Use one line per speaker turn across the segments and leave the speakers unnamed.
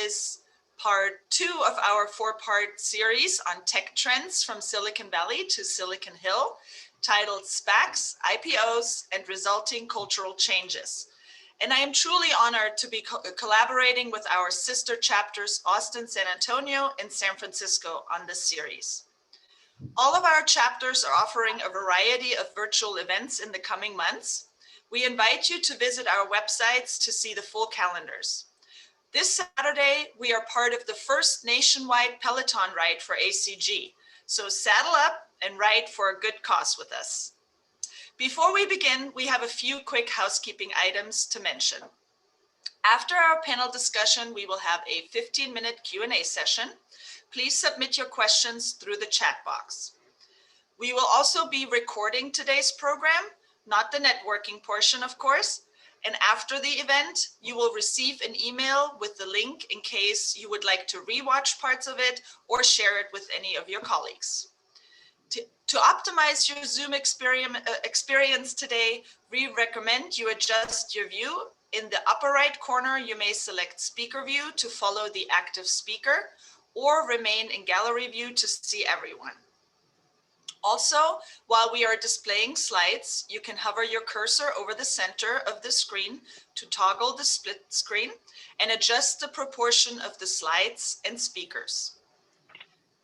is part 2 of our 4-part series on tech trends from Silicon Valley to Silicon Hill, titled SPACs, IPOs, and Resulting Cultural Changes. And I am truly honored to be collaborating with our sister chapters, Austin, San Antonio, and San Francisco, on this series. All of our chapters are offering a variety of virtual events in the coming months. We invite you to visit our websites to see the full calendars. This Saturday, we are part of the first nationwide Peloton ride for ACG. So saddle up and ride for a good cause with us. Before we begin, we have a few quick housekeeping items to mention. After our panel discussion, we will have a 15-minute Q&A session. Please submit your questions through the chat box. We will also be recording today's program, not the networking portion, of course. And after the event, you will receive an email with the link in case you would like to rewatch parts of it or share it with any of your colleagues. To optimize your Zoom experience today, we recommend you adjust your view. In the upper right corner, you may select speaker view to follow the active speaker or remain in gallery view to see everyone. Also, while we are displaying slides, you can hover your cursor over the center of the screen to toggle the split screen and adjust the proportion of the slides and speakers.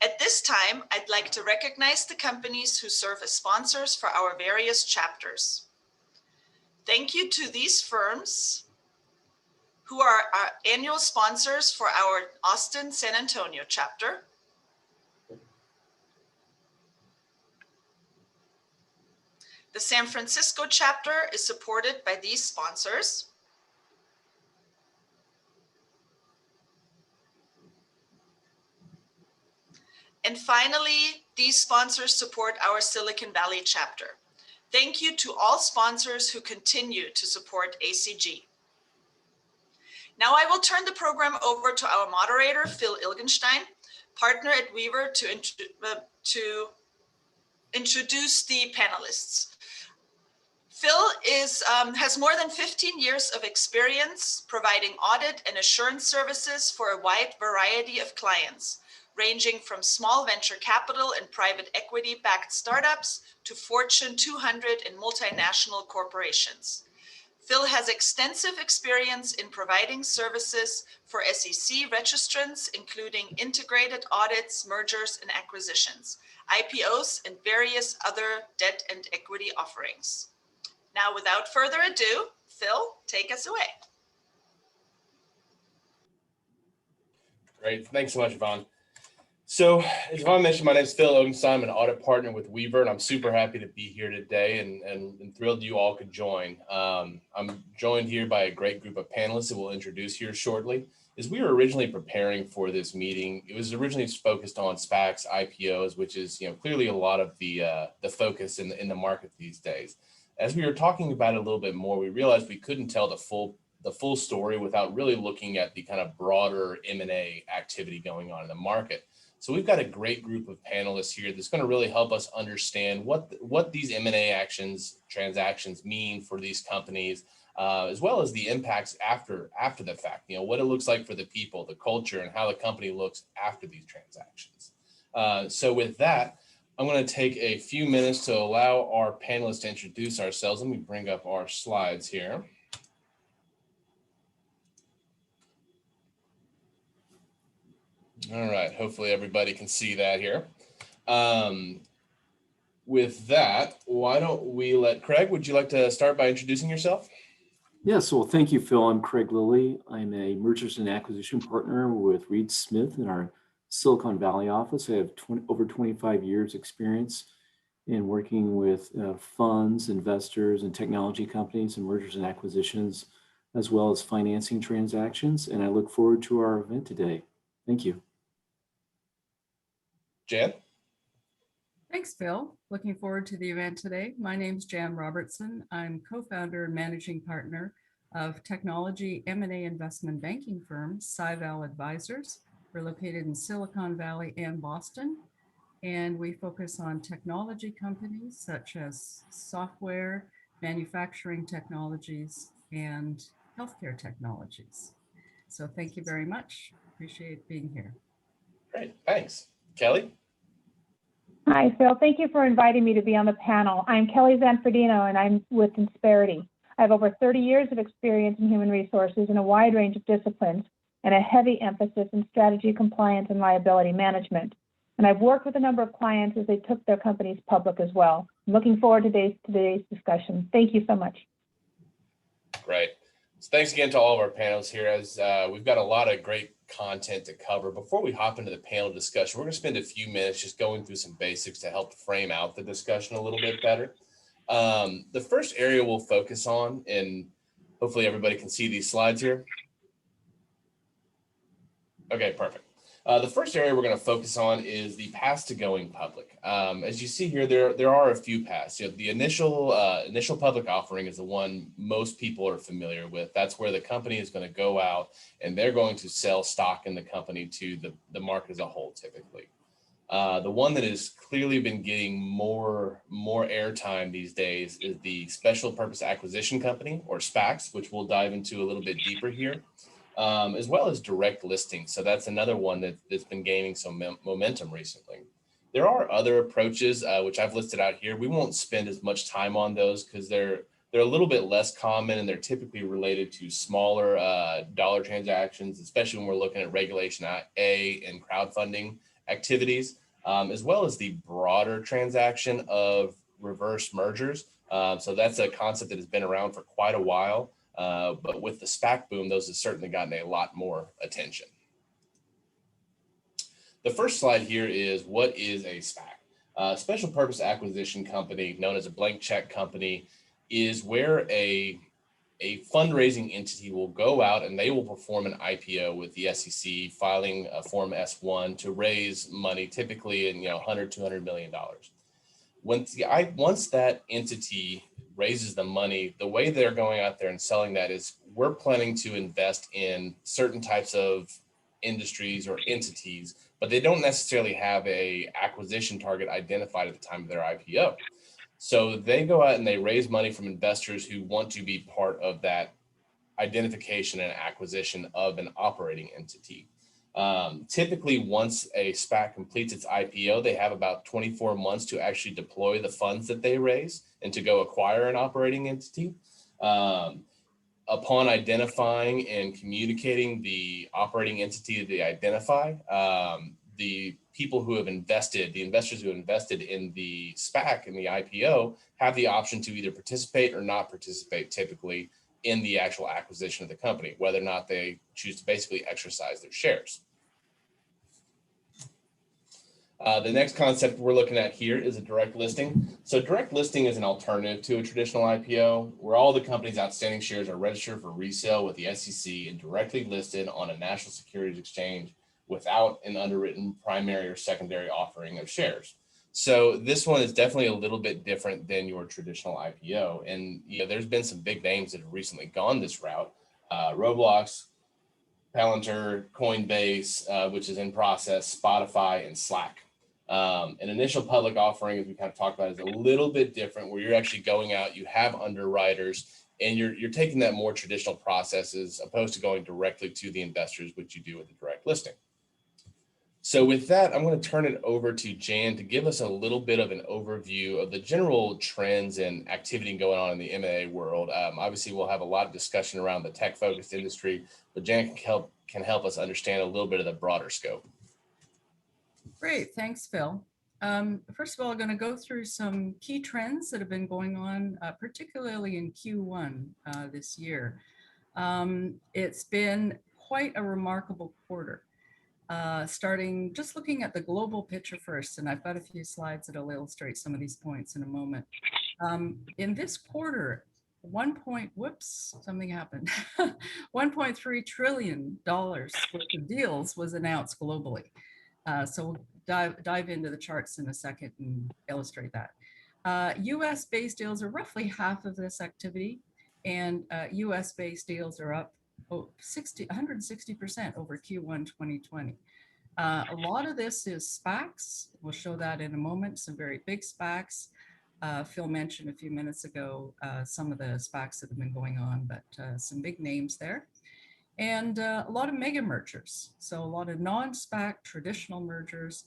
At this time, I'd like to recognize the companies who serve as sponsors for our various chapters. Thank you to these firms who are our annual sponsors for our Austin San Antonio chapter. The San Francisco chapter is supported by these sponsors. And finally, these sponsors support our Silicon Valley chapter. Thank you to all sponsors who continue to support ACG. Now I will turn the program over to our moderator, Phil Ilgenstein, partner at Weaver, to introduce the panelists. Phil has more than 15 years of experience providing audit and assurance services for a wide variety of clients, ranging from small venture capital and private equity-backed startups to Fortune 200 and multinational corporations. Phil has extensive experience in providing services for SEC registrants, including integrated audits, mergers and acquisitions, IPOs, and various other debt and equity offerings. Now, without further ado, Phil, take us away.
Great. Thanks so much, Yvonne. So, as Yvonne mentioned, my name is Phil Ilgenstein. I'm an audit partner with Weaver, and I'm super happy to be here today and thrilled you all could join. I'm joined here by a great group of panelists that we'll introduce here shortly. As we were originally preparing for this meeting, it was originally focused on SPACs, IPOs, which is clearly a lot of the focus in the market these days. As we were talking about it a little bit more, we realized we couldn't tell the full story without really looking at the kind of broader M&A activity going on in the market. So we've got a great group of panelists here that's going to really help us understand what these M&A transactions mean for these companies, as well as the impacts after the fact. What it looks like for the people, the culture, and how the company looks after these transactions. So with that, I'm going to take a few minutes to allow our panelists to introduce ourselves. Let me bring up our slides here. All right, hopefully everybody can see that here. With that, why don't we let Craig, would you like to start by introducing yourself?
Yes, well, thank you, Phil. I'm Craig Lilly. I'm a mergers and acquisition partner with Reed Smith in our Silicon Valley office. I have over 25 years experience in working with funds, investors, and technology companies and mergers and acquisitions, as well as financing transactions. And I look forward to our event today. Thank you.
Jan?
Thanks, Phil. Looking forward to the event today. My name is Jan Robertson. I'm co-founder and managing partner of technology M&A investment banking firm, SciVal Advisors. We're located in Silicon Valley and Boston, and we focus on technology companies such as software, manufacturing technologies, and healthcare technologies. So thank you very much. Appreciate being here.
Great, thanks. Kelly?
Hi, Phil. Thank you for inviting me to be on the panel. I'm Kelly Zanfordino, and I'm with Insperity. I have over 30 years of experience in human resources in a wide range of disciplines and a heavy emphasis in strategy, compliance, and liability management. And I've worked with a number of clients as they took their companies public as well. I'm looking forward to today's discussion. Thank you so much.
Great. So thanks again to all of our panels here, as we've got a lot of great content to cover. Before we hop into the panel discussion, we're going to spend a few minutes just going through some basics to help frame out the discussion a little bit better. The first area we'll focus on, and hopefully everybody can see these slides here. Okay, perfect. The first area we're going to focus on is the path to going public. As you see here, there are a few paths. You know, the initial public offering is the one most people are familiar with. That's where the company is going to go out and they're going to sell stock in the company to the market as a whole, typically. The one that has clearly been getting more airtime these days is the special purpose acquisition company, or SPACs, which we'll dive into a little bit deeper here. As well as direct listing. So that's another one that's been gaining some momentum recently. There are other approaches, which I've listed out here. We won't spend as much time on those because they're a little bit less common, and they're typically related to smaller dollar transactions, especially when we're looking at Regulation A and crowdfunding activities, as well as the broader transaction of reverse mergers. So that's a concept that has been around for quite a while. But with the SPAC boom, those have certainly gotten a lot more attention. The first slide here is, what is a SPAC? Special purpose acquisition company, known as a blank check company, is where a fundraising entity will go out and they will perform an IPO with the SEC, filing a Form S-1 to raise money, typically in $100, $200 million. Once that entity raises the money, the way they're going out there and selling that is, we're planning to invest in certain types of industries or entities, but they don't necessarily have a acquisition target identified at the time of their IPO. So they go out and they raise money from investors who want to be part of that identification and acquisition of an operating entity. Typically, once a SPAC completes its IPO, they have about 24 months to actually deploy the funds that they raise and to go acquire an operating entity. Upon identifying and communicating the operating entity that they identify, the people who have invested, the investors who have invested in the SPAC and the IPO, have the option to either participate or not participate, typically, in the actual acquisition of the company, whether or not they choose to basically exercise their shares. The next concept we're looking at here is a direct listing. So direct listing is an alternative to a traditional IPO, where all the company's outstanding shares are registered for resale with the SEC and directly listed on a national securities exchange without an underwritten primary or secondary offering of shares. So this one is definitely a little bit different than your traditional IPO. And there's been some big names that have recently gone this route. Roblox, Palantir, Coinbase, which is in process, Spotify, and Slack. An initial public offering, as we kind of talked about, is a little bit different, where you're actually going out, you have underwriters, and you're taking that more traditional process as opposed to going directly to the investors, which you do with the direct listing. So with that, I'm going to turn it over to Jan to give us a little bit of an overview of the general trends and activity going on in the M&A world. Obviously, we'll have a lot of discussion around the tech-focused industry, but Jan can help us understand a little bit of the broader scope.
Great, thanks, Phil. First of all, I'm going to go through some key trends that have been going on, particularly in Q1 this year. It's been quite a remarkable quarter. Starting just looking at the global picture first, and I've got a few slides that'll illustrate some of these points in a moment. In this quarter, something happened. $1.3 trillion worth of deals was announced globally. So we'll dive into the charts in a second and illustrate that. US-based deals are roughly half of this activity, and US-based deals are up 160% over Q1 2020. A lot of this is SPACs. We'll show that in a moment, some very big SPACs. Phil mentioned a few minutes ago some of the SPACs that have been going on, but some big names there. and a lot of mega mergers. So a lot of non-SPAC traditional mergers,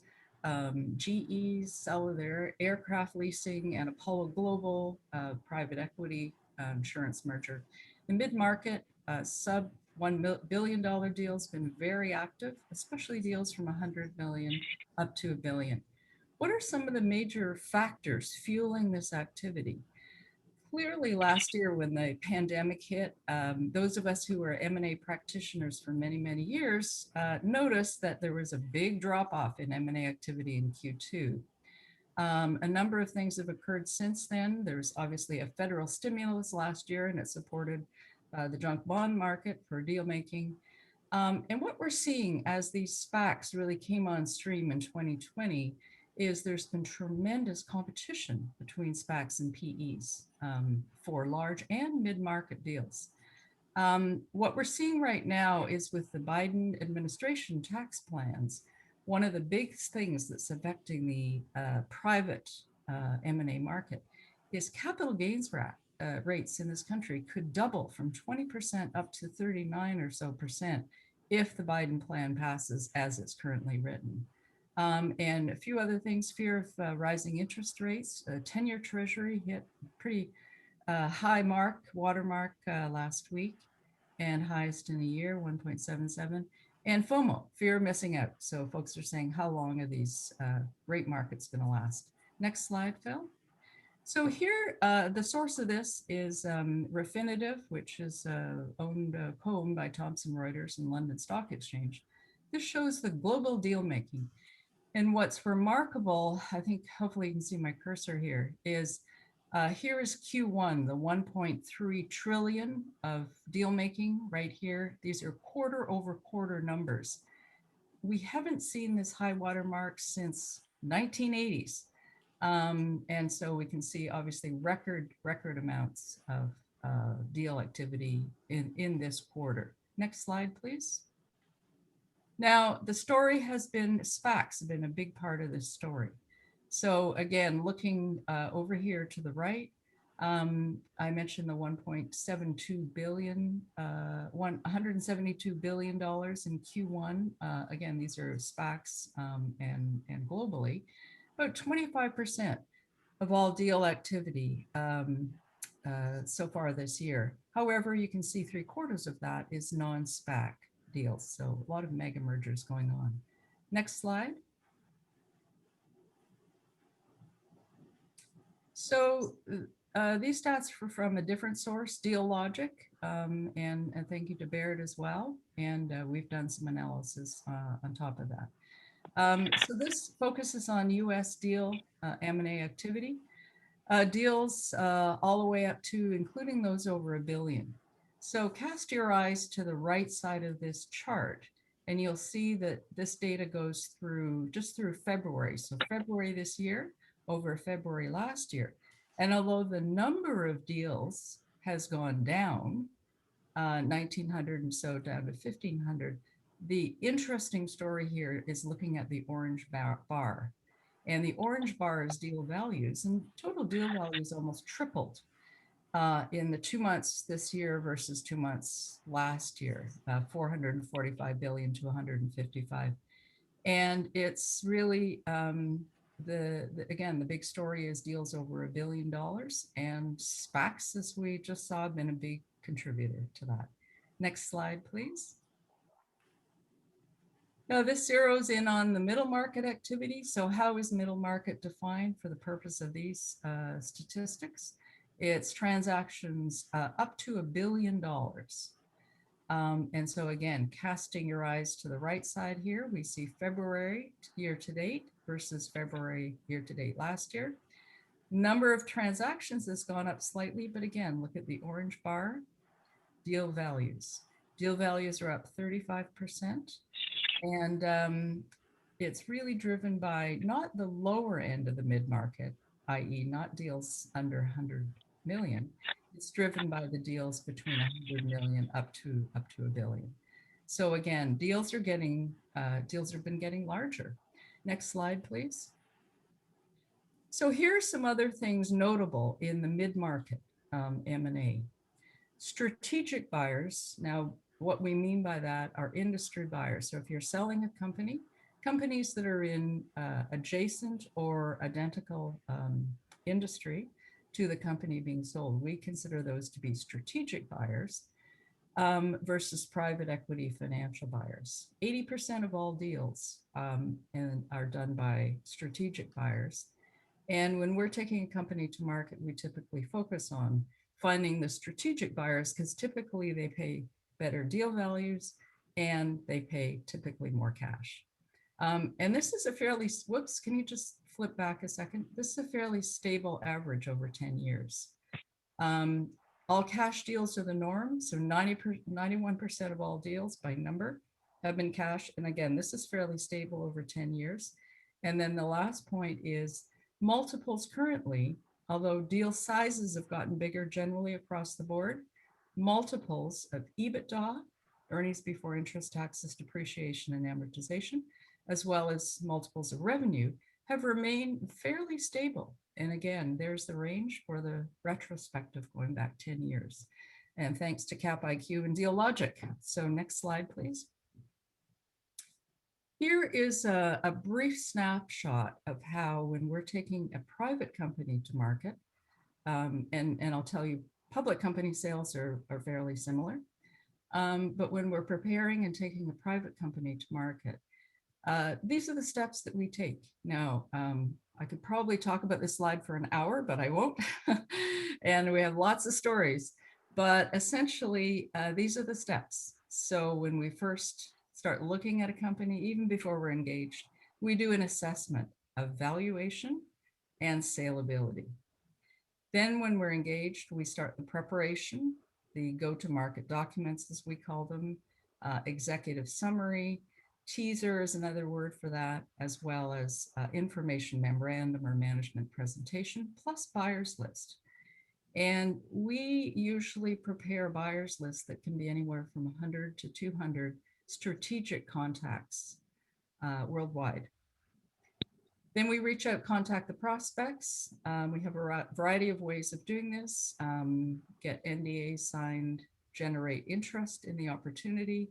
GE, Cellular, aircraft leasing, and Apollo Global, private equity insurance merger. The mid-market sub $1 billion deals been very active, especially deals from 100 million up to $1 billion. What are some of the major factors fueling this activity? Clearly last year when the pandemic hit, those of us who were M&A practitioners for many, many years noticed that there was a big drop off in M&A activity in Q2. A number of things have occurred since then. There's obviously a federal stimulus last year and it supported the junk bond market for deal making. And what we're seeing as these SPACs really came on stream in 2020 is there's been tremendous competition between SPACs and PEs for large and mid-market deals. What we're seeing right now is with the Biden administration tax plans, one of the big things that's affecting the private M&A market is capital gains rates in this country could double from 20% up to 39 or so percent if the Biden plan passes as it's currently written. And a few other things, fear of rising interest rates. 10-year treasury hit pretty high watermark last week and highest in a year, 1.77. And FOMO, fear of missing out. So folks are saying, how long are these rate markets going to last? Next slide, Phil. So here, the source of this is Refinitiv, which is co-owned by Thomson Reuters and London Stock Exchange. This shows the global deal making. And what's remarkable, I think hopefully you can see my cursor here, is here is Q1, the 1.3 trillion of deal making right here. These are quarter over quarter numbers. We haven't seen this high watermark since 1980s. And so we can see obviously record amounts of deal activity in this quarter. Next slide, please. Now, the story has been SPACs have been a big part of this story. So again, looking over here to the right, I mentioned the 1.72 billion, $172 billion in Q1. Again, these are SPACs and globally, about 25% of all deal activity so far this year. However, you can see 3/4 of that is non-SPAC deals. So a lot of mega mergers going on. Next slide. So these stats are from a different source, Deal Logic, and thank you to Baird as well. And we've done some analysis on top of that. So this focuses on US deal M&A activity, deals all the way up to including those over $1 billion. So cast your eyes to the right side of this chart and you'll see that this data goes through just through February. So February this year over February last year. And although the number of deals has gone down, 1,900 and so down to 1,500, the interesting story here is looking at the orange bar. And the orange bar is deal values, and total deal values almost tripled in the 2 months this year versus 2 months last year, 445 billion to 155. And it's really, again, the big story is deals over $1 billion, and SPACs, as we just saw, have been a big contributor to that. Next slide, please. Now this zeroes in on the middle market activity. So how is middle market defined for the purpose of these statistics? It's transactions up to $1 billion. And so again, casting your eyes to the right side here, we see February year to date versus February year to date last year. Number of transactions has gone up slightly, but again, look at the orange bar, deal values. Deal values are up 35%. And it's really driven by not the lower end of the mid-market, i.e. not deals under 100 million. It's driven by the deals between 100 million up to $1 billion. So again, deals have been getting larger. Next slide, please. So here are some other things notable in the mid-market M&A. Strategic buyers. Now, what we mean by that are industry buyers. So if you're selling a company, companies that are in adjacent or identical industry to the company being sold, we consider those to be strategic buyers versus private equity financial buyers. 80% of all deals are done by strategic buyers. And when we're taking a company to market, we typically focus on finding the strategic buyers because typically they pay better deal values and they pay typically more cash. And this is a fairly, whoops, can you just flip back a second? This is a fairly stable average over 10 years. All cash deals are the norm. So 91% of all deals by number have been cash. And again, this is fairly stable over 10 years. And then the last point is multiples currently, although deal sizes have gotten bigger generally across the board, multiples of EBITDA, earnings before interest, taxes, depreciation, and amortization, as well as multiples of revenue, have remained fairly stable. And again, there's the range for the retrospective going back 10 years. And thanks to Cap IQ and Deal Logic. So next slide, please. Here is a brief snapshot of how when we're taking a private company to market, and I'll tell you, public company sales are fairly similar. But when we're preparing and taking a private company to market, these are the steps that we take. Now, I could probably talk about this slide for an hour, but I won't. And we have lots of stories, but essentially, these are the steps. So when we first start looking at a company, even before we're engaged, we do an assessment of valuation and salability. Then when we're engaged, we start the preparation, the go-to-market documents, as we call them, executive summary, teaser is another word for that, as well as information memorandum or management presentation, plus buyer's list. And we usually prepare buyer's lists that can be anywhere from 100 to 200 strategic contacts worldwide. Then we reach out, contact the prospects. We have a variety of ways of doing this, get NDAs signed, generate interest in the opportunity,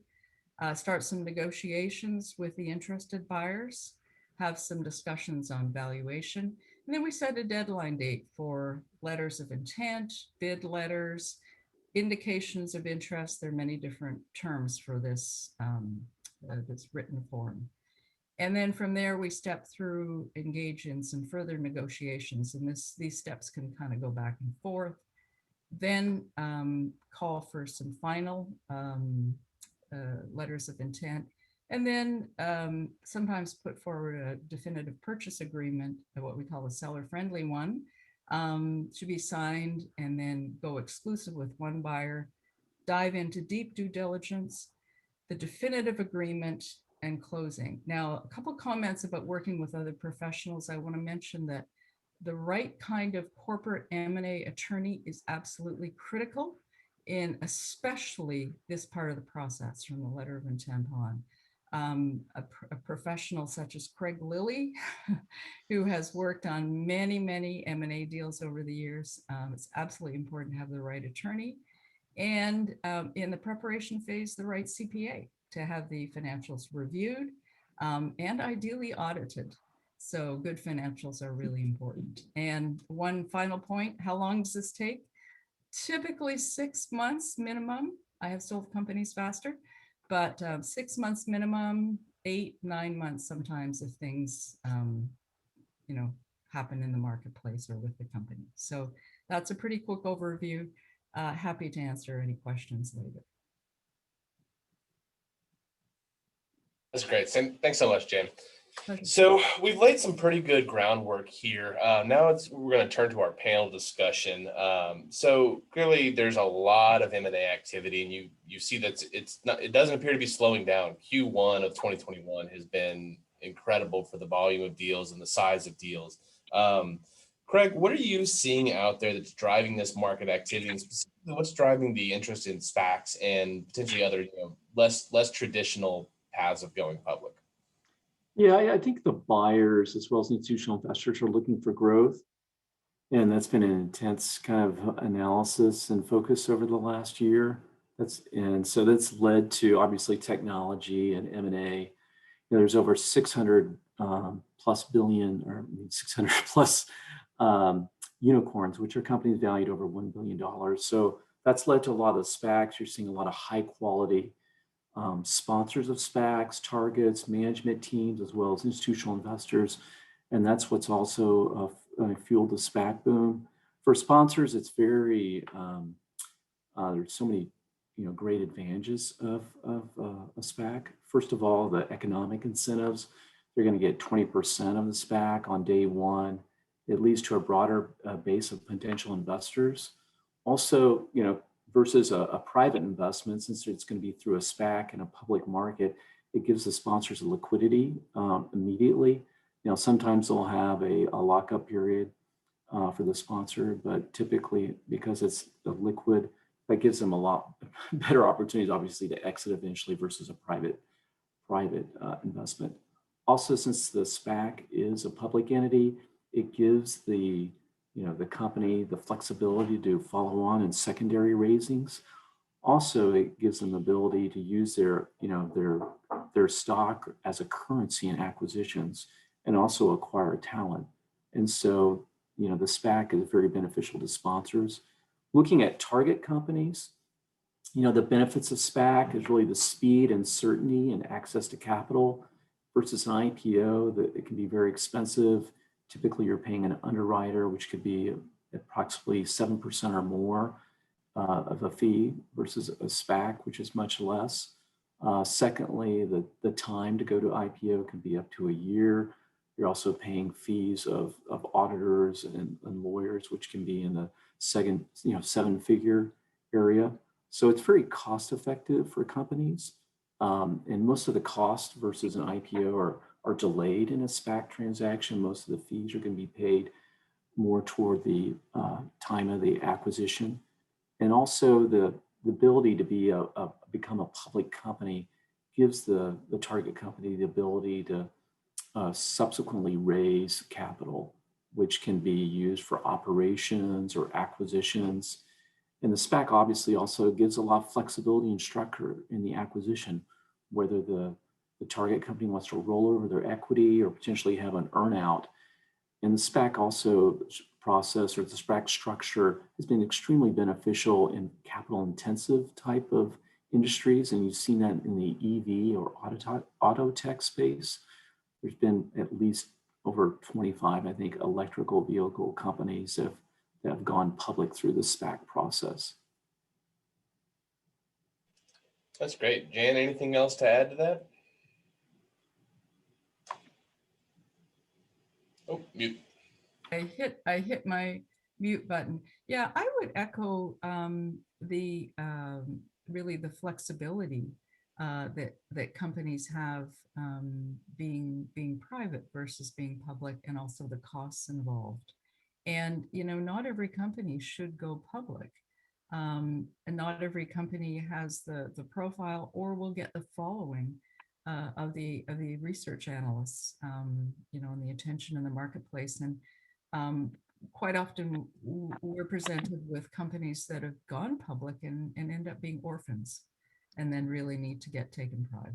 start some negotiations with the interested buyers, have some discussions on valuation, and then we set a deadline date for letters of intent, bid letters, indications of interest. There are many different terms for this, this written form. And then from there, we step through, engage in some further negotiations, and these steps can kind of go back and forth. Then call for some final letters of intent, and then sometimes put forward a definitive purchase agreement, what we call a seller-friendly one, to be signed, and then go exclusive with one buyer, dive into deep due diligence, the definitive agreement, and closing. Now, a couple comments about working with other professionals. I want to mention that the right kind of corporate M&A attorney is absolutely critical in especially this part of the process from the letter of intent on. A professional such as Craig Lilly, who has worked on many, many M&A deals over the years. It's absolutely important to have the right attorney. And in the preparation phase, the right CPA to have the financials reviewed and ideally audited. So good financials are really important. And one final point, how long does this take? Typically 6 months minimum. I have sold companies faster, but 6 months minimum, 8, 9 months sometimes if things happen in the marketplace or with the company. So that's a pretty quick overview. Happy to answer any questions later.
That's great. Thanks so much, Jen.
Pleasure.
So we've laid some pretty good groundwork here. Now we're going to turn to our panel discussion. So clearly there's a lot of M&A activity, and you see that it doesn't appear to be slowing down. Q1 of 2021 has been incredible for the volume of deals and the size of deals. Craig, what are you seeing out there that's driving this market activity, and specifically what's driving the interest in SPACs and potentially other less traditional paths of going public?
Yeah, I think the buyers as well as institutional investors are looking for growth. And that's been an intense kind of analysis and focus over the last year. So that's led to obviously technology and M&A. There's over 600 plus billion, or 600 plus unicorns, which are companies valued over $1 billion. So that's led to a lot of SPACs. You're seeing a lot of high quality sponsors of SPACs, targets, management teams, as well as institutional investors. And that's what's also fueled the SPAC boom. For sponsors, it's very, there's so many great advantages of a SPAC. First of all, the economic incentives. They're going to get 20% of the SPAC on day one. It leads to a broader base of potential investors. Also, versus a private investment, since it's going to be through a SPAC in a public market, it gives the sponsors a liquidity immediately. Sometimes they'll have a lockup period for the sponsor, but typically because it's liquid, that gives them a lot better opportunities, obviously, to exit eventually versus a private investment. Also, since the SPAC is a public entity, it gives the company the flexibility to follow on and secondary raisings. Also, it gives them the ability to use their stock as a currency in acquisitions and also acquire talent. And so, the SPAC is very beneficial to sponsors. Looking at target companies, the benefits of SPAC is really the speed and certainty and access to capital versus an IPO that it can be very expensive. Typically, you're paying an underwriter, which could be approximately 7% or more of a fee versus a SPAC, which is much less. Secondly, the time to go to IPO can be up to a year. You're also paying fees of auditors and lawyers, which can be in the seven-figure area. So it's very cost effective for companies. And most of the cost versus an IPO are delayed in a SPAC transaction. Most of the fees are going to be paid more toward the time of the acquisition. And also the ability to become a public company gives the target company the ability to subsequently raise capital, which can be used for operations or acquisitions. And the SPAC obviously also gives a lot of flexibility and structure in the acquisition, whether the target company wants to roll over their equity or potentially have an earnout. And the SPAC also process, or the SPAC structure, has been extremely beneficial in capital intensive type of industries. And you've seen that in the EV or auto tech space. There's been at least over 25, I think, electrical vehicle companies that have gone public through the SPAC process.
That's great. Jan, anything else to add to that? Oh, mute.
I hit my mute button. Yeah, I would echo really the flexibility that companies have being private versus being public, and also the costs involved. And not every company should go public, and not every company has the profile or will get the following of the research analysts, and the attention in the marketplace. And quite often we're presented with companies that have gone public and end up being orphans, and then really need to get taken private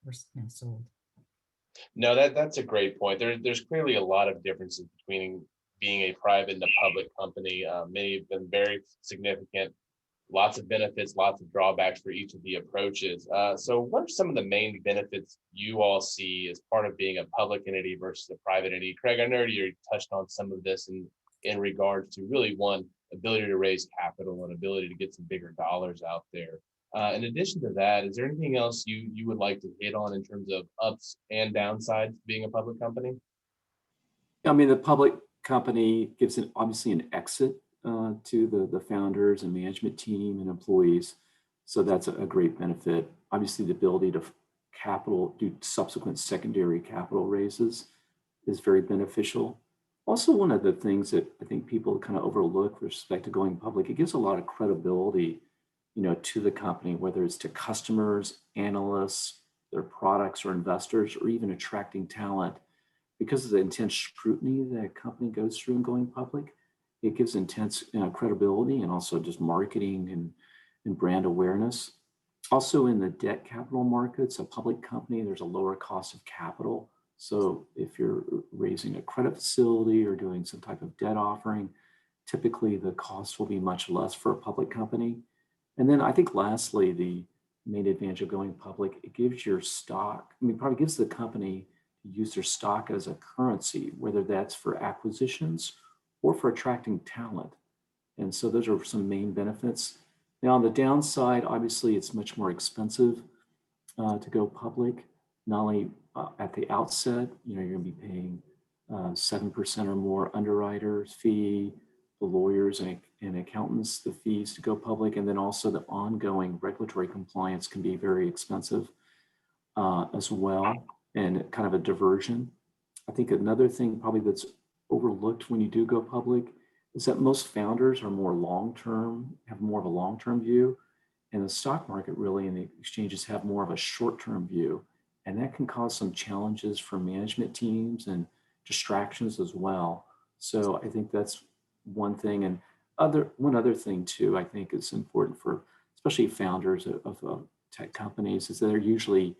or sold.
No, that's a great point. There's clearly a lot of differences between being a private and a public company. Many of them very significant, lots of benefits, lots of drawbacks for each of the approaches. So what are some of the main benefits you all see as part of being a public entity versus a private entity? Craig, I know you touched on some of this in regards to really, one, ability to raise capital and ability to get some bigger dollars out there. In addition to that, is there anything else you would like to hit on in terms of ups and downsides of being a public company?
I mean, the public company gives obviously an exit to the founders and management team and employees. So that's a great benefit. Obviously, the ability to do subsequent secondary capital raises is very beneficial. Also, one of the things that I think people kind of overlook with respect to going public, it gives a lot of credibility, to the company, whether it's to customers, analysts, their products or investors, or even attracting talent. Because of the intense scrutiny that a company goes through in going public, it gives intense credibility, and also just marketing and brand awareness. Also in the debt capital markets, a public company, there's a lower cost of capital. So if you're raising a credit facility or doing some type of debt offering, typically the cost will be much less for a public company. And then I think lastly, the main advantage of going public, it gives your stock, probably gives the company to use their stock as a currency, whether that's for acquisitions or for attracting talent. And so those are some main benefits. Now on the downside, obviously it's much more expensive to go public. Not only at the outset, you're going to be paying 7% or more underwriters fee, the lawyers and accountants, the fees to go public, and then also the ongoing regulatory compliance can be very expensive as well, and kind of a diversion. I think another thing probably that's overlooked when you do go public is that most founders are more long-term, have more of a long-term view, and the stock market really and the exchanges have more of a short-term view. And that can cause some challenges for management teams and distractions as well. So I think that's one thing. And one other thing too, I think is important for especially founders of tech companies, is that they're usually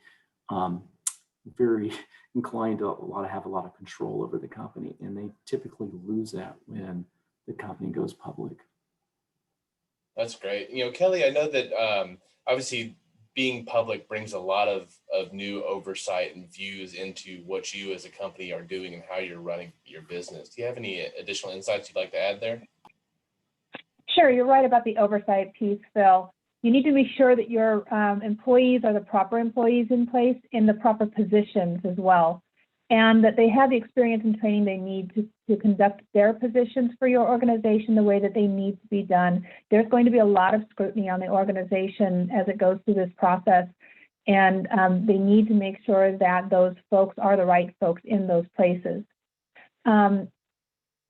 very inclined to have a lot of control over the company. And they typically lose that when the company goes public.
That's great. Kelly, I know that obviously being public brings a lot of new oversight and views into what you as a company are doing and how you're running your business. Do you have any additional insights you'd like to add there?
Sure, you're right about the oversight piece, Phil. You need to be sure that your employees are the proper employees in place in the proper positions as well, and that they have the experience and training they need to conduct their positions for your organization the way that they need to be done. There's going to be a lot of scrutiny on the organization as it goes through this process, and they need to make sure that those folks are the right folks in those places.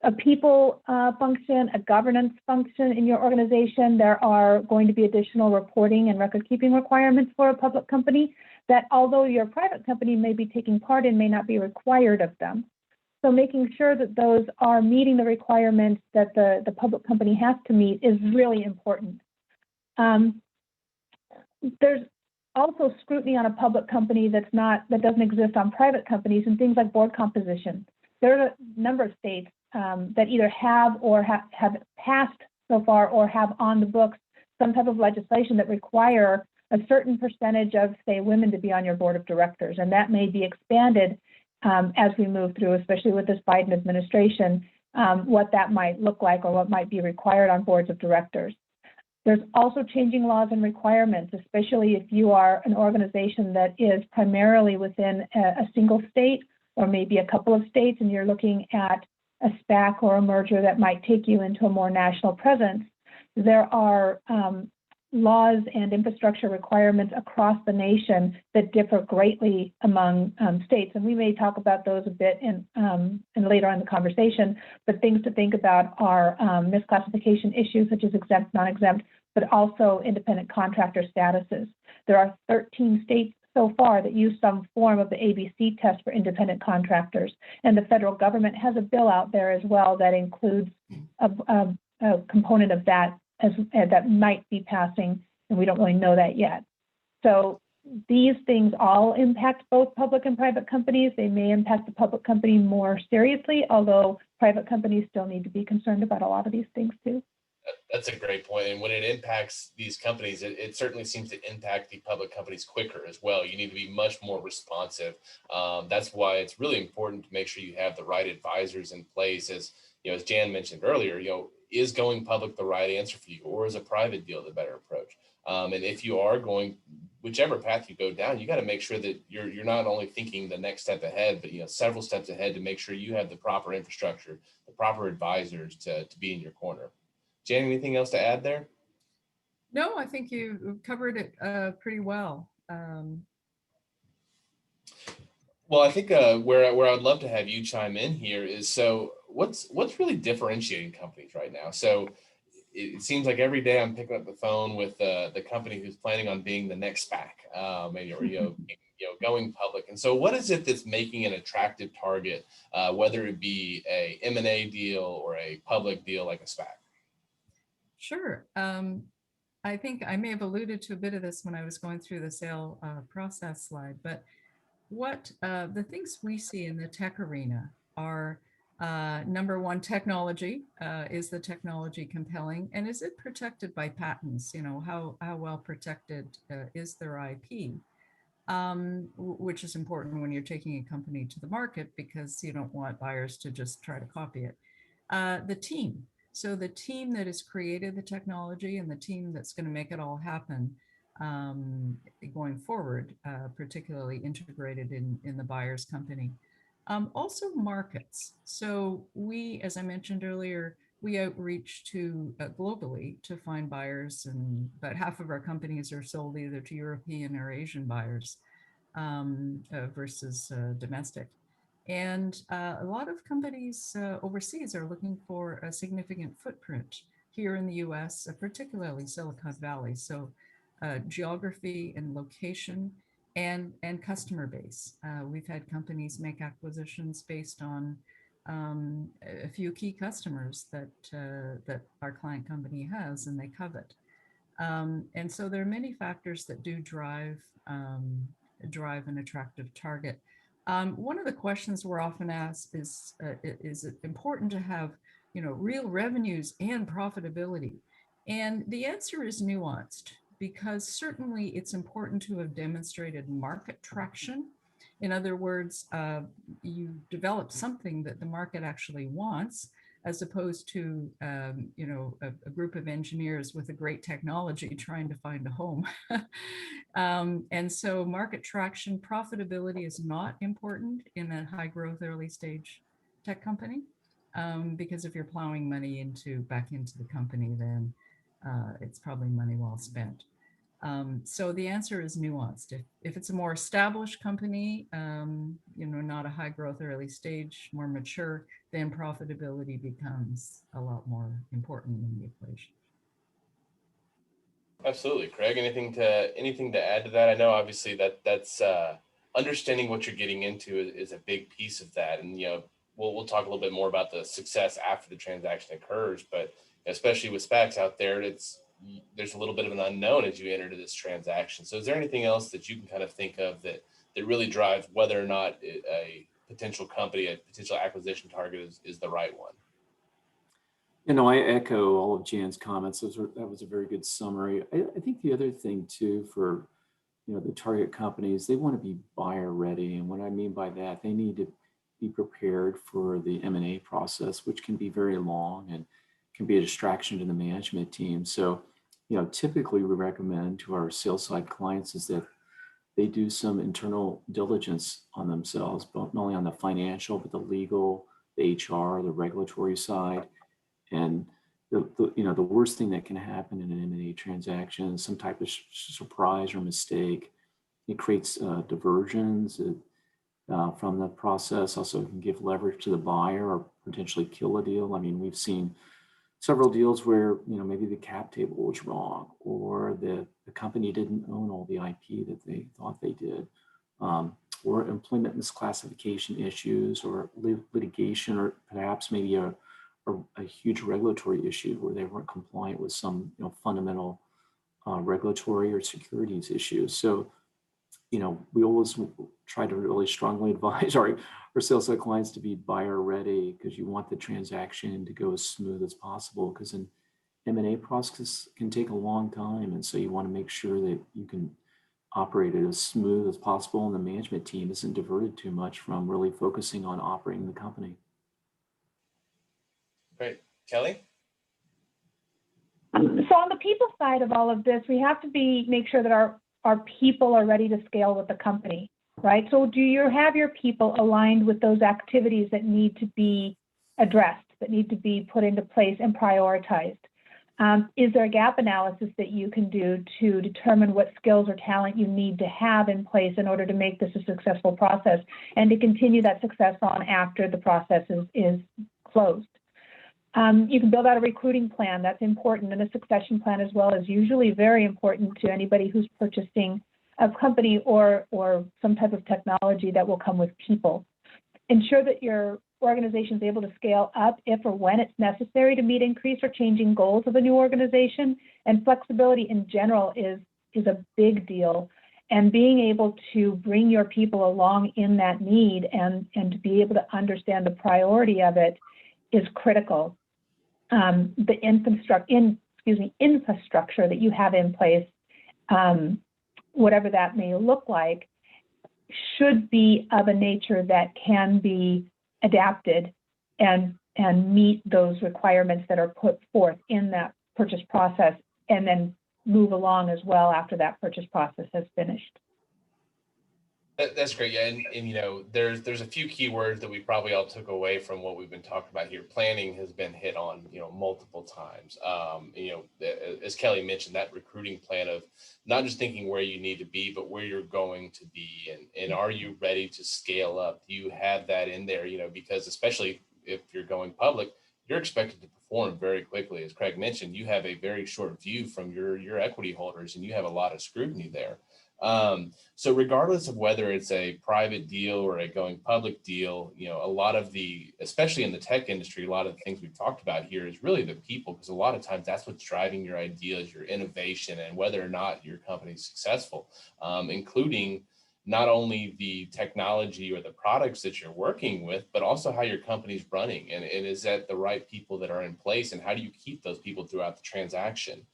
A people function, a governance function in your organization, there are going to be additional reporting and record-keeping requirements for a public company that, although your private company may be taking part in, may not be required of them. So making sure that those are meeting the requirements that the public company has to meet is really important. There's also scrutiny on a public company that doesn't exist on private companies, and things like board composition. There are a number of states that either have or have passed so far or have on the books some type of legislation that require a certain percentage of, say, women to be on your board of directors. And that may be expanded as we move through, especially with this Biden administration, what that might look like or what might be required on boards of directors. There's also changing laws and requirements, especially if you are an organization that is primarily within a single state or maybe a couple of states, and you're looking at a SPAC or a merger that might take you into a more national presence. There are laws and infrastructure requirements across the nation that differ greatly among states. And we may talk about those a bit in later on in the conversation, but things to think about are misclassification issues such as exempt, non-exempt, but also independent contractor statuses. There are 13 states so far that use some form of the ABC test for independent contractors. And the federal government has a bill out there as well that includes a component of that that might be passing, and we don't really know that yet. So these things all impact both public and private companies. They may impact the public company more seriously, although private companies still need to be concerned about a lot of these things too.
That's a great point. And when it impacts these companies, it certainly seems to impact the public companies quicker as well. You need to be much more responsive. That's why it's really important to make sure you have the right advisors in place. As Jan mentioned earlier, is going public the right answer for you, or is a private deal the better approach? And if you are going, whichever path you go down, you got to make sure that you're not only thinking the next step ahead, but several steps ahead to make sure you have the proper infrastructure, the proper advisors to be in your corner. Jan, anything else to add there?
No, I think you covered it pretty well.
Well, I think where I'd love to have you chime in here is, so what's really differentiating companies right now? So it seems like every day I'm picking up the phone with the company who's planning on being the next SPAC, or going public. And so what is it that's making an attractive target, whether it be a M&A deal or a public deal like a SPAC?
Sure. I think I may have alluded to a bit of this when I was going through the sale process slide, but what the things we see in the tech arena are number one, technology. Is the technology compelling, and is it protected by patents? You know, how well protected is their IP? Which is important when you're taking a company to the market, because you don't want buyers to just try to copy it. The team. So the team that has created the technology and the team that's going to make it all happen going forward, particularly integrated in the buyer's company. Also markets. So we, as I mentioned earlier, we outreach to globally to find buyers, and about half of our companies are sold either to European or Asian buyers versus domestic. And a lot of companies overseas are looking for a significant footprint here in the US, particularly Silicon Valley. So geography and location and customer base. We've had companies make acquisitions based on a few key customers that our client company has and they covet. And so there are many factors that do drive an attractive target. One of the questions we're often asked is it important to have, you know, real revenues and profitability? And the answer is nuanced, because certainly it's important to have demonstrated market traction. In other words, you develop something that the market actually wants, as opposed to, you know, a group of engineers with a great technology trying to find a home. And so market traction, profitability is not important in a high growth early stage tech company, because if you're plowing money back into the company, then it's probably money well spent. So the answer is nuanced. If it's a more established company, you know, not a high growth early stage, more mature, then profitability becomes a lot more important in the equation.
Absolutely, Craig. Anything to add to that? I know obviously that's understanding what you're getting into is a big piece of that, and you know we'll talk a little bit more about the success after the transaction occurs. But especially with SPACs out there, there's a little bit of an unknown as you enter into this transaction. So is there anything else that you can kind of think of that really drives whether or not a potential company, a potential acquisition target is the right one?
You know, I echo all of Jan's comments. That was a very good summary. I think the other thing too for, you know, the target companies, they want to be buyer ready. And what I mean by that, they need to be prepared for the M&A process, which can be very long and can be a distraction to the management team. So, you know, typically we recommend to our sales side clients is that they do some internal diligence on themselves, but not only on the financial, but the legal, the HR, the regulatory side. And the worst thing that can happen in an M&A transaction is some type of surprise or mistake. It creates diversions from the process. Also can give leverage to the buyer or potentially kill a deal. I mean, we've seen several deals where, you know, maybe the cap table was wrong, or the company didn't own all the IP that they thought they did, or employment misclassification issues, or litigation, or perhaps maybe a huge regulatory issue where they weren't compliant with some, you know, fundamental regulatory or securities issues. So, you know, we always try to really strongly advise our sales side clients to be buyer ready, because you want the transaction to go as smooth as possible, because an M&A process can take a long time. And so you want to make sure that you can operate it as smooth as possible, and the management team isn't diverted too much from really focusing on operating the company.
Great. Kelly?
So on the people side of all of this, we have to make sure that our people are ready to scale with the company, right? So do you have your people aligned with those activities that need to be addressed, that need to be put into place and prioritized? Is there a gap analysis that you can do to determine what skills or talent you need to have in place in order to make this a successful process and to continue that success on after the process is closed? You can build out a recruiting plan. That's important, and a succession plan as well is usually very important to anybody who's purchasing a company or some type of technology that will come with people. Ensure that your organizations able to scale up if or when it's necessary to meet increased or changing goals of a new organization. And flexibility in general is a big deal. And being able to bring your people along in that need and to be able to understand the priority of it is critical. The infrastructure that you have in place, whatever that may look like, should be of a nature that can be adapted and meet those requirements that are put forth in that purchase process, and then move along as well after that purchase process has finished.
That's great. Yeah. And you know, there's a few key words that we probably all took away from what we've been talking about here. Planning has been hit on, you know, multiple times. You know, as Kelly mentioned, that recruiting plan of not just thinking where you need to be, but where you're going to be, and are you ready to scale up? Do you have that in there? You know, because especially if you're going public, you're expected to perform very quickly. As Craig mentioned, you have a very short view from your equity holders, and you have a lot of scrutiny there. So regardless of whether it's a private deal or a going public deal, you know, a lot of especially in the tech industry, a lot of the things we've talked about here is really the people, because a lot of times that's what's driving your ideas, your innovation, and whether or not your company is successful, including not only the technology or the products that you're working with, but also how your company's running, and is that the right people that are in place, and how do you keep those people throughout the transaction?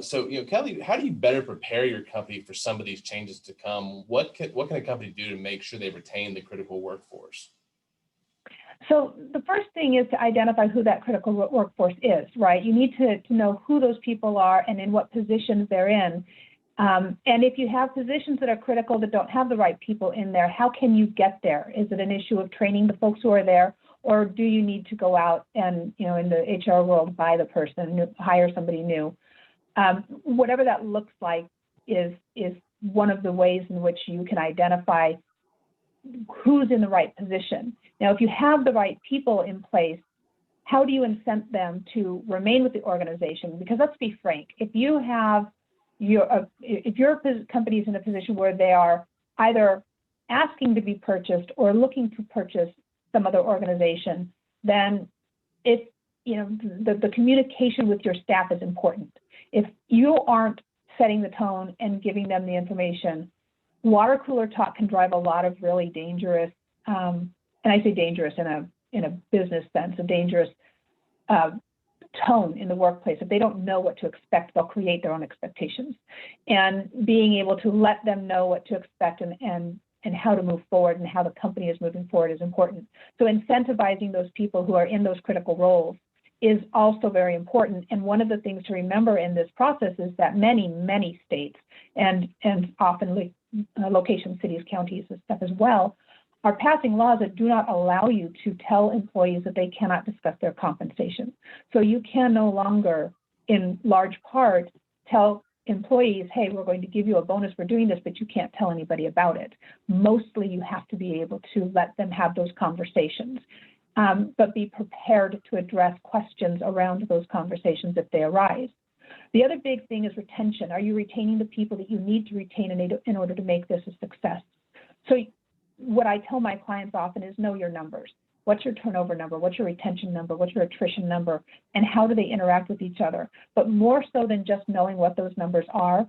So, you know, Kelly, how do you better prepare your company for some of these changes to come? What can a company do to make sure they retain the critical workforce?
So the first thing is to identify who that critical workforce is, right? You need to know who those people are and in what positions they're in. And if you have positions that are critical that don't have the right people in there, how can you get there? Is it an issue of training the folks who are there, or do you need to go out and, you know, in the HR world, buy the person, hire somebody new? Whatever that looks like is one of the ways in which you can identify who's in the right position. Now, if you have the right people in place, how do you incent them to remain with the organization? Because let's be frank, if you have if your company is in a position where they are either asking to be purchased or looking to purchase some other organization, then the communication with your staff is important. If you aren't setting the tone and giving them the information, water cooler talk can drive a lot of really dangerous, and I say dangerous in a business sense, a dangerous tone in the workplace. If they don't know what to expect, they'll create their own expectations. And being able to let them know what to expect and how to move forward and how the company is moving forward is important. So incentivizing those people who are in those critical roles is also very important. And one of the things to remember in this process is that many states and often locations, cities, counties, and stuff as well, are passing laws that do not allow you to tell employees that they cannot discuss their compensation. So you can no longer, in large part, tell employees, hey, we're going to give you a bonus for doing this, but you can't tell anybody about it. Mostly you have to be able to let them have those conversations, but be prepared to address questions around those conversations if they arise. The other big thing is retention. Are you retaining the people that you need to retain in order to make this a success? So what I tell my clients often is know your numbers. What's your turnover number? What's your retention number? What's your attrition number? And how do they interact with each other? But more so than just knowing what those numbers are,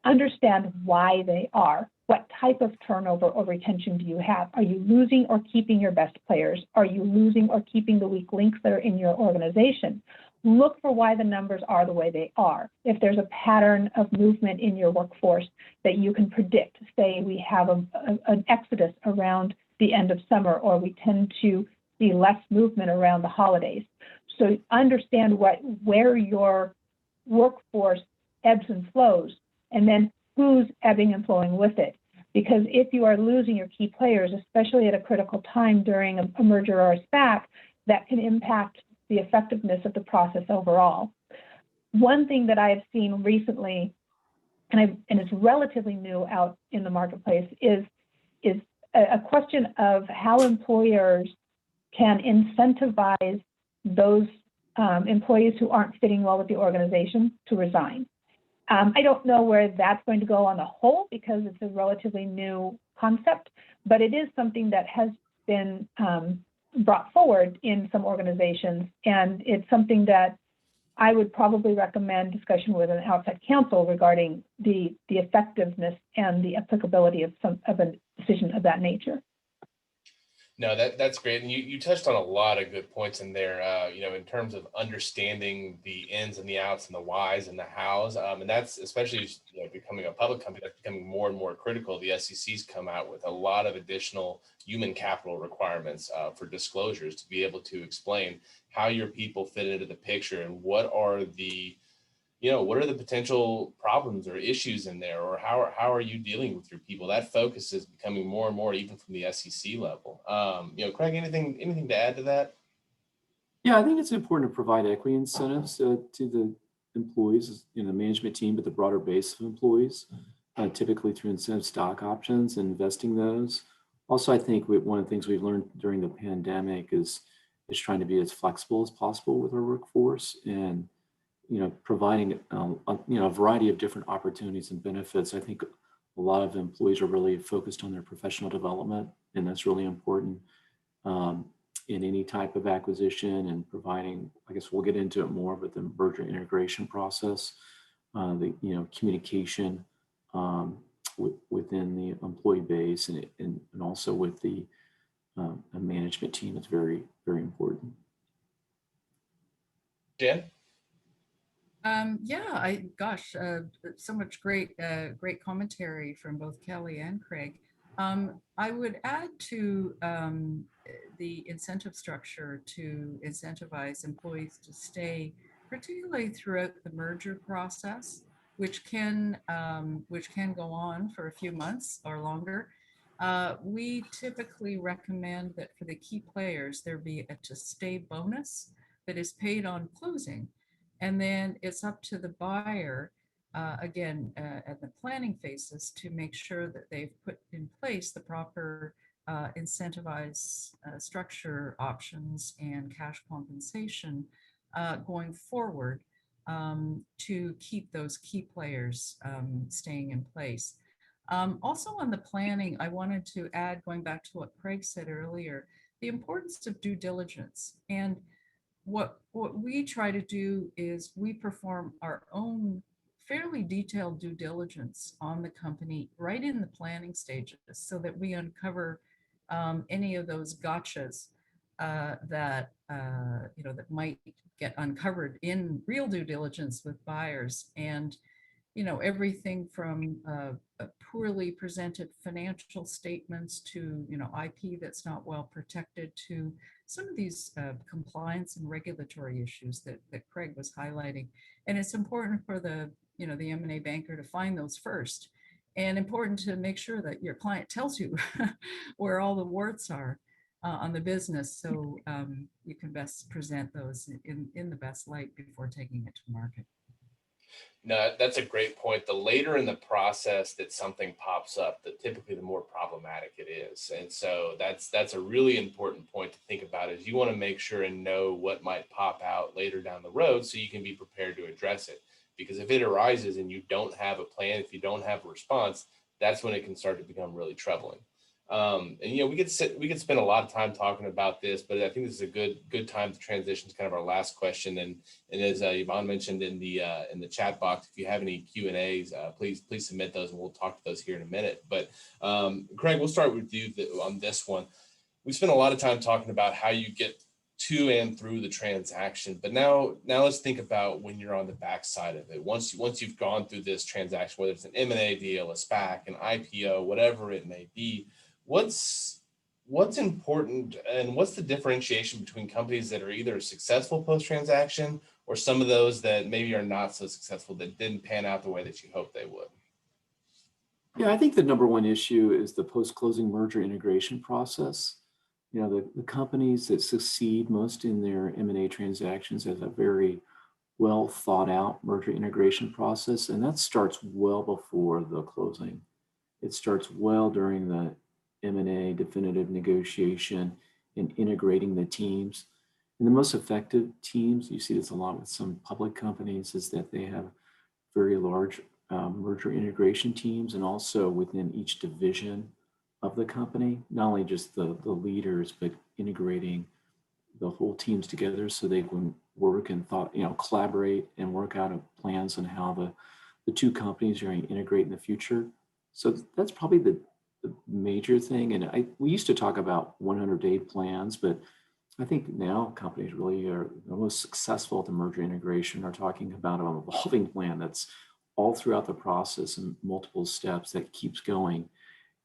understand why they are. What type of turnover or retention do you have? Are you losing or keeping your best players? Are you losing or keeping the weak links that are in your organization? Look for why the numbers are the way they are. If there's a pattern of movement in your workforce that you can predict, say we have an exodus around the end of summer, or we tend to see less movement around the holidays. So understand where your workforce ebbs and flows, and then who's ebbing and flowing with it. Because if you are losing your key players, especially at a critical time during a merger or a SPAC, that can impact the effectiveness of the process overall. One thing that I have seen recently, and it's relatively new out in the marketplace, is a question of how employers can incentivize those employees who aren't fitting well with the organization to resign. I don't know where that's going to go on the whole because it's a relatively new concept, but it is something that has been brought forward in some organizations. And it's something that I would probably recommend discussion with an outside counsel regarding the effectiveness and the applicability of a decision of that nature.
No, that's great. And you touched on a lot of good points in there, in terms of understanding the ins and the outs and the whys and the hows. And that's especially becoming a public company, that's becoming more and more critical. The SEC's come out with a lot of additional human capital requirements for disclosures to be able to explain how your people fit into the picture and what are the potential problems or issues in there, or how are you dealing with your people? That focus is becoming more and more, even from the SEC level. Craig, anything to add to that?
Yeah, I think it's important to provide equity incentives to the employees, the management team, but the broader base of employees, typically through incentive stock options and investing those. Also, I think one of the things we've learned during the pandemic is trying to be as flexible as possible with our workforce and providing a variety of different opportunities and benefits. I think a lot of employees are really focused on their professional development, and that's really important in any type of acquisition, and providing, I guess we'll get into it more, but the merger integration process, the communication within the employee base and also with the management team is very, very important.
Jen?
So much great commentary from both Kelly and Craig. I would add to the incentive structure to incentivize employees to stay, particularly throughout the merger process, which can go on for a few months or longer. We typically recommend that for the key players, there be a to stay bonus that is paid on closing. And then it's up to the buyer, at the planning phases, to make sure that they've put in place the proper incentivized structure options and cash compensation going forward to keep those key players staying in place. Also on the planning, I wanted to add, going back to what Craig said earlier, the importance of due diligence. And what we try to do is we perform our own fairly detailed due diligence on the company right in the planning stages, so that we uncover any of those gotchas that might get uncovered in real due diligence with buyers. And everything from poorly presented financial statements to IP that's not well protected, to some of these compliance and regulatory issues that Craig was highlighting. And it's important for the the M&A banker to find those first, and important to make sure that your client tells you where all the warts are on the business, so you can best present those in the best light before taking it to market.
No, that's a great point. The later in the process that something pops up, typically the more problematic it is. And so that's a really important point to think about, is you want to make sure and know what might pop out later down the road so you can be prepared to address it. Because if it arises and you don't have a plan, if you don't have a response, that's when it can start to become really troubling. We could spend a lot of time talking about this, but I think this is a good time to transition to kind of our last question. And as Yvonne mentioned in the chat box, if you have any Q&As, please submit those, and we'll talk to those here in a minute. But Craig, we'll start with you on this one. We spent a lot of time talking about how you get to and through the transaction, but now let's think about when you're on the backside of it. Once you've gone through this transaction, whether it's an M&A deal, a SPAC, an IPO, whatever it may be, what's important, and what's the differentiation between companies that are either successful post-transaction or some of those that maybe are not so successful, that didn't pan out the way that you hoped they would?
Yeah, I think the number one issue is the post-closing merger integration process. The companies that succeed most in their M&A transactions have a very well thought out merger integration process, and that starts well before the closing. It starts well during the M&A definitive negotiation and integrating the teams. And the most effective teams, you see this a lot with some public companies, is that they have very large merger integration teams, and also within each division of the company, not only just the leaders, but integrating the whole teams together so they can work and collaborate and work out plans on how the two companies are going to integrate in the future. So that's probably the major thing. And we used to talk about 100-day plans, but I think now companies really are the most successful at the merger integration are talking about an evolving plan that's all throughout the process and multiple steps that keeps going.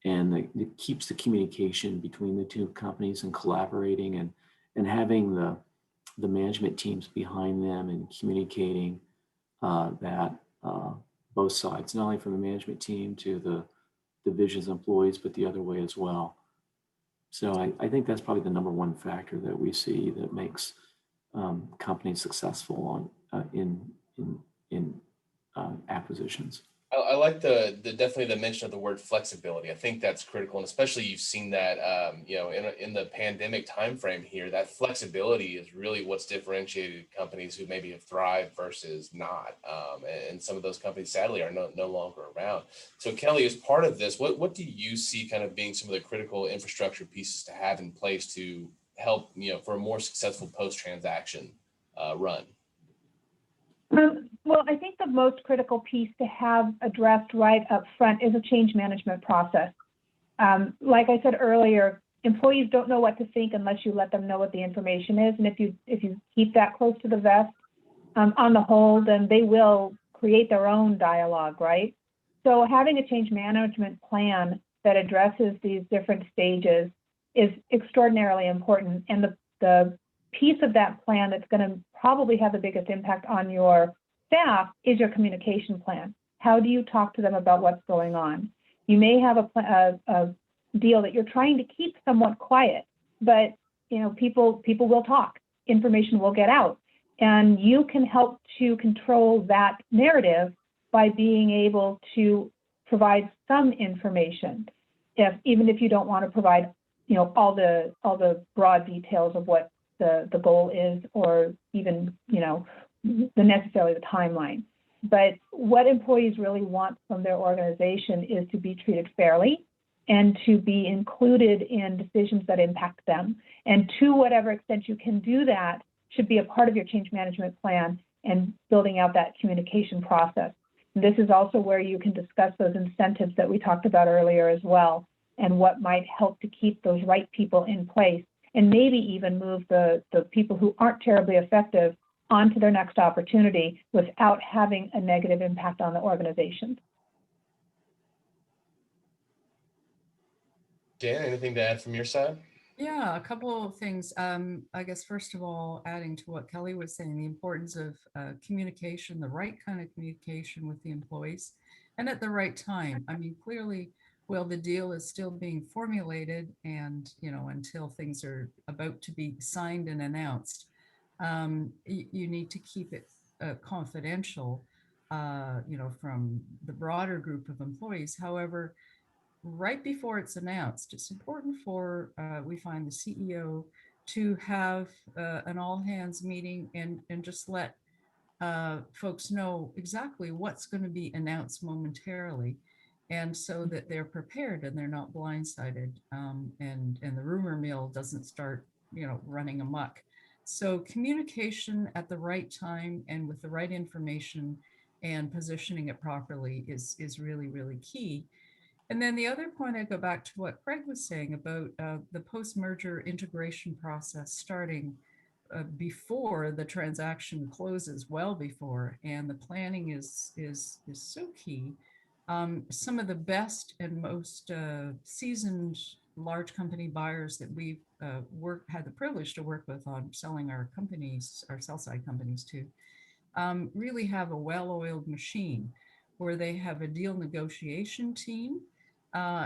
And it keeps the communication between the two companies and collaborating and having the management teams behind them and communicating that both sides, not only from the management team to the division's employees, but the other way as well. So I think that's probably the number one factor that we see that makes companies successful in acquisitions.
I like the definitely the mention of the word flexibility. I think that's critical, and especially you've seen that in the pandemic timeframe here. That flexibility is really what's differentiated companies who maybe have thrived versus not, and some of those companies sadly are no longer around. So Kelly, as part of this, what do you see kind of being some of the critical infrastructure pieces to have in place to help for a more successful post-transaction run?
Well, I think the most critical piece to have addressed right up front is a change management process. Like I said earlier, employees don't know what to think unless you let them know what the information is. And if you keep that close to the vest, on the whole, then they will create their own dialogue, right? So having a change management plan that addresses these different stages is extraordinarily important. And the piece of that plan that's going to probably have the biggest impact on your staff is your communication plan. How do you talk to them about what's going on? You may have a deal that you're trying to keep somewhat quiet, but people will talk. Information will get out, and you can help to control that narrative by being able to provide some information, even if you don't want to provide all the broad details of what the goal is, or even necessarily the timeline. But what employees really want from their organization is to be treated fairly and to be included in decisions that impact them. And to whatever extent you can do that should be a part of your change management plan and building out that communication process. And this is also where you can discuss those incentives that we talked about earlier as well, and what might help to keep those right people in place, and maybe even move the people who aren't terribly effective onto their next opportunity without having a negative impact on the organization.
Dan, anything to add from your side?
Yeah, a couple of things. I guess, first of all, adding to what Kelly was saying, the importance of communication, the right kind of communication with the employees, and at the right time. I mean, clearly, well, the deal is still being formulated, and until things are about to be signed and announced, you need to keep it confidential, from the broader group of employees. However, right before it's announced, it's important for, we find, the CEO to have an all hands meeting and just let folks know exactly what's going to be announced momentarily, and so that they're prepared and they're not blindsided, and the rumor mill doesn't start running amok. So communication at the right time and with the right information and positioning it properly is really, really key. And then the other point, I go back to what Craig was saying about the post-merger integration process starting before the transaction closes, well before, and the planning is so key. Some of the best and most seasoned large company buyers that we've had the privilege to work with on selling our companies, our sell-side companies to, really have a well-oiled machine where they have a deal negotiation team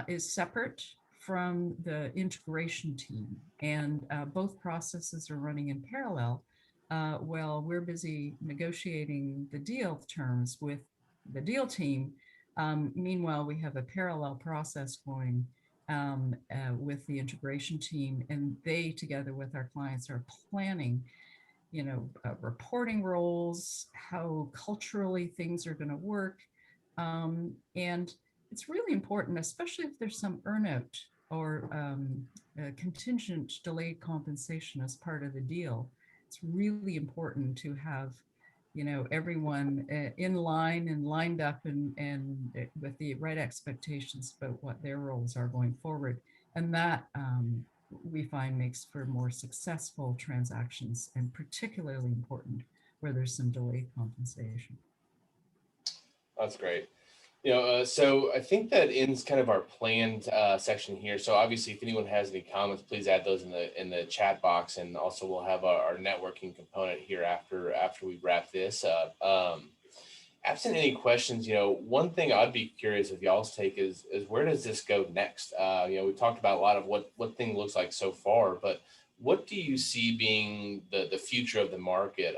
is separate from the integration team, and both processes are running in parallel while we're busy negotiating the deal terms with the deal team. Meanwhile, we have a parallel process going with the integration team, and they, together with our clients, are planning reporting roles, how culturally things are going to work, and it's really important, especially if there's some earnout contingent delayed compensation as part of the deal. It's really important to have, everyone in line and lined up and with the right expectations about what their roles are going forward. And that we find makes for more successful transactions, and particularly important where there's some delayed compensation.
That's great. So I think that ends kind of our planned section here. So obviously, if anyone has any comments, please add those in the chat box, and also we'll have our networking component here after we wrap this up. Absent any questions, one thing I'd be curious of y'all's take is where does this go next? We've talked about a lot of what thing looks like so far, but what do you see being the future of the market?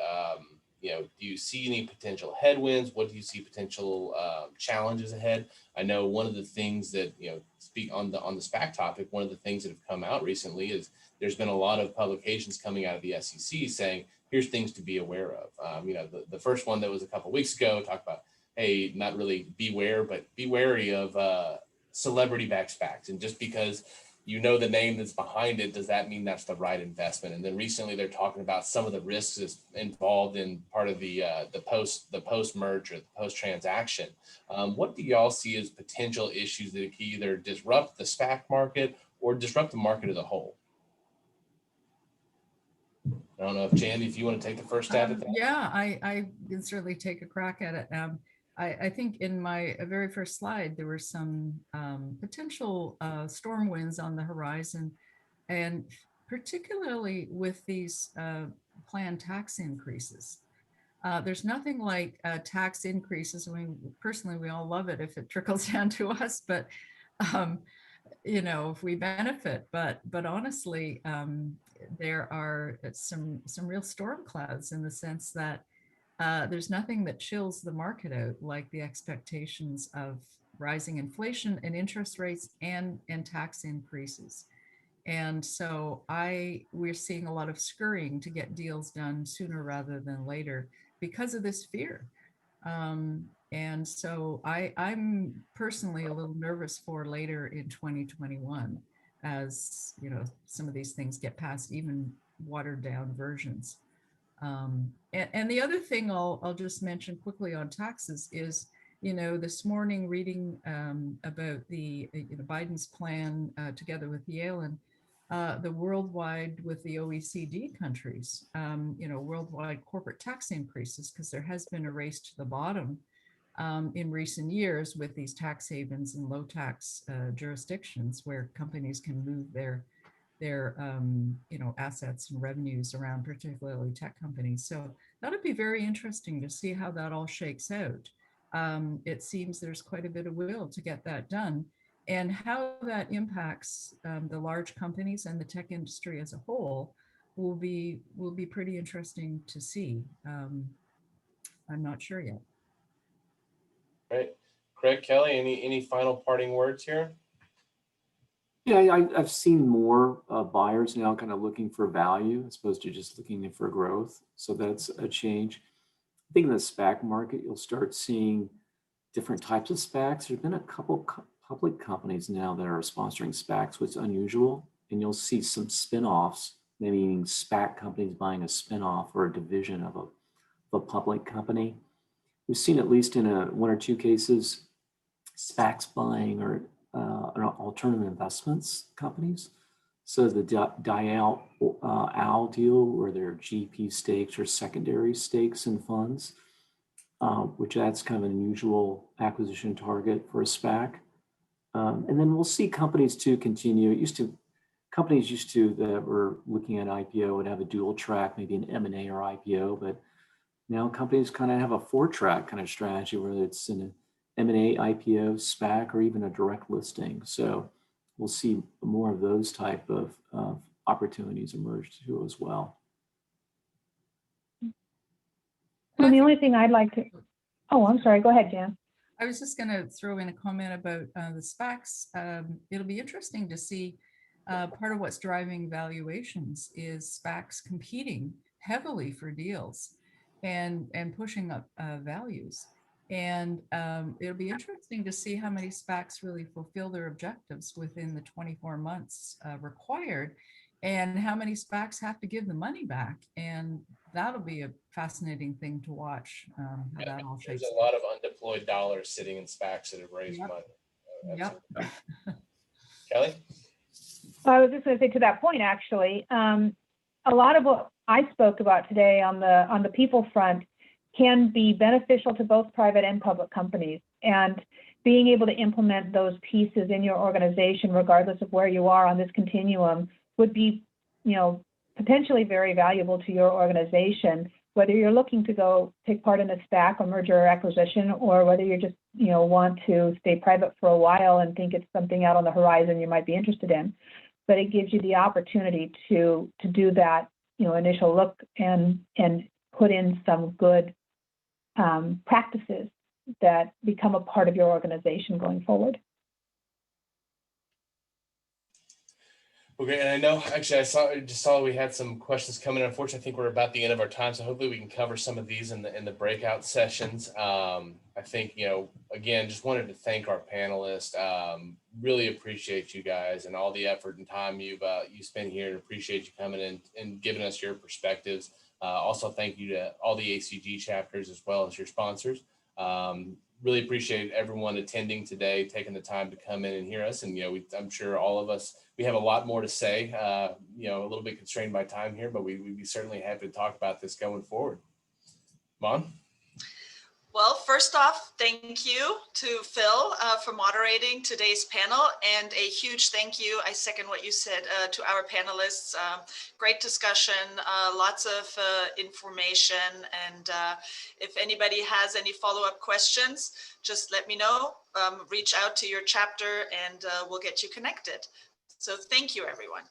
Do you see any potential headwinds? What do you see potential challenges ahead? I know one of the things that, speak on the SPAC topic, one of the things that have come out recently is there's been a lot of publications coming out of the SEC saying, here's things to be aware of. The first one that was a couple of weeks ago talked about, hey, not really beware, but be wary of celebrity-backed SPACs. And just because the name that's behind it, does that mean that's the right investment? And then recently they're talking about some of the risks that's involved in part of the post-merge or the post-transaction. What do y'all see as potential issues that can either disrupt the SPAC market or disrupt the market as a whole? I don't know if if you want to take the first stab at that.
Yeah, I can certainly take a crack at it. I think in my very first slide, there were some potential storm winds on the horizon, and particularly with these planned tax increases. There's nothing like tax increases. I mean, personally, we all love it if it trickles down to us, but if we benefit. But honestly, there are some real storm clouds in the sense that there's nothing that chills the market out like the expectations of rising inflation and interest rates and tax increases. And so we're seeing a lot of scurrying to get deals done sooner rather than later because of this fear. And so I'm personally a little nervous for later in 2021, as some of these things get past even watered down versions. And the other thing I'll just mention quickly on taxes is, this morning reading about the Biden's plan together with Yale and the worldwide with the OECD countries, worldwide corporate tax increases, because there has been a race to the bottom in recent years with these tax havens and low tax jurisdictions where companies can move their assets and revenues around, particularly tech companies. So that'll be very interesting to see how that all shakes out. It seems there's quite a bit of will to get that done, and how that impacts the large companies and the tech industry as a whole will be pretty interesting to see. I'm not sure yet.
Right. Craig, Kelly, any final parting words here?
Yeah, I've seen more buyers now kind of looking for value as opposed to just looking for growth. So that's a change. I think in the SPAC market, you'll start seeing different types of SPACs. There's been a couple public companies now that are sponsoring SPACs, which is unusual. And you'll see some spinoffs, maybe SPAC companies buying a spinoff or a division of a public company. We've seen, at least in one or two cases, SPACs buying or alternative investments companies. So the Owl deal, where there are GP stakes or secondary stakes in funds, which adds kind of an unusual acquisition target for a SPAC. And then we'll see companies too continue. Companies used to that were looking at IPO would have a dual track, maybe an M&A or IPO, but now companies kind of have a 4-track kind of strategy, whether it's an M&A, IPO, SPAC, or even a direct listing. So we'll see more of those type of opportunities emerge too as well.
So the only thing I'd like to, I'm sorry, go ahead, Jan.
I was just going to throw in a comment about the SPACs. It'll be interesting to see part of what's driving valuations is SPACs competing heavily for deals and pushing up values. And it'll be interesting to see how many SPACs really fulfill their objectives within the 24 months required, and how many SPACs have to give the money back. And that'll be a fascinating thing to watch, how that all
There's
shakes
a lot of undeployed dollars sitting in SPACs that have raised
Yep.
money.
Yep.
Kelly?
I was just going to say to that point, actually, a lot of what I spoke about today on the people front can be beneficial to both private and public companies. And being able to implement those pieces in your organization, regardless of where you are on this continuum, would be, potentially very valuable to your organization, whether you're looking to go take part in a SPAC or merger or acquisition, or whether you just, want to stay private for a while and think it's something out on the horizon you might be interested in. But it gives you the opportunity to do that, initial look and put in some good practices that become a part of your organization going forward.
Okay, and I know actually I just saw we had some questions coming in. Unfortunately, I think we're about the end of our time, so hopefully we can cover some of these in the breakout sessions. I think again, just wanted to thank our panelists. Really appreciate you guys and all the effort and time you spend here, and appreciate you coming in and giving us your perspectives. Also, thank you to all the ACG chapters as well as your sponsors. Really appreciate everyone attending today, taking the time to come in and hear us. And, I'm sure all of us, we have a lot more to say, a little bit constrained by time here, but we'd be certainly happy to talk about this going forward. Mon?
Well, first off, thank you to Phil for moderating today's panel, and a huge thank you, I second what you said, to our panelists. Great discussion, lots of information, and if anybody has any follow-up questions, just let me know, reach out to your chapter, and we'll get you connected. So thank you, everyone.